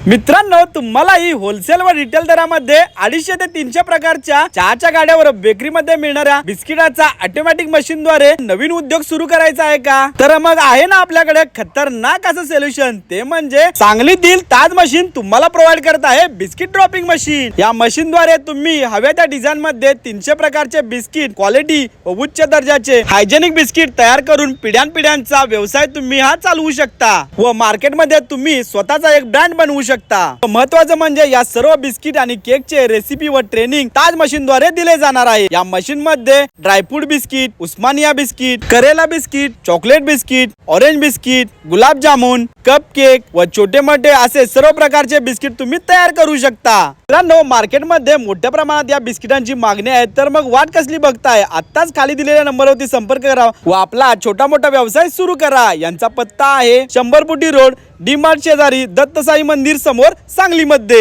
मित्रांनो, तुम्हालाही होलसेल व रिटेल दरामध्ये 250 ते 300 प्रकारच्या चहाच्या गाड्यावर बेकरीमध्ये मिळणाऱ्या बिस्किटाचा ऑटोमॅटिक मशीनद्वारे नवीन उद्योग सुरू करायचा आहे का? तर मग आहे ना आपल्याकडे खतरनाक असं सोल्युशन, ते म्हणजे सांगलीतील ताज मशीन तुम्हाला प्रोव्हाइड करत आहे बिस्किट ड्रॉपिंग मशीन। या मशीनद्वारे तुम्ही हव्या त्या डिझाइन मध्ये 300 प्रकारचे बिस्किट क्वालिटी व उच्च दर्जाचे हायजेनिक बिस्किट तयार करून पिढ्यानपिढ्यांचा व्यवसाय तुम्ही हा चालवू शकता व मार्केटमध्ये तुम्ही स्वतःचा एक ब्रँड बनवू शकता। महत्त्वाचं म्हणजे या सर्व बिस्किट आणि केकचे रेसिपी व ट्रेनिंग ताज मशीन द्वारे दिले जाणार आहे। या मशीन मध्ये ड्रायफ्रूट बिस्किट, उस्मानिया बिस्किट, करेला biscuit, chocolate biscuit, orange biscuit, gulab jamun, cupcake व छोटे मोठे असे सर्व प्रकारचे बिस्किट तुम्ही तयार करू शकता। मित्रांनो, मार्केटमध्ये मोठ्या प्रमाणात या बिस्किटांची मागणी आहे, तर मग वाट कसली बघताय? आताच खाली दिलेल्या नंबरवरती संपर्क करा व आपला छोटा मोठा व्यवसाय सुरू करा। यांचा पत्ता आहे 100 फुटी रोड, डी मार्ट शेजारी, दत्त साई मंदिर समोर, सांगलीमध्ये।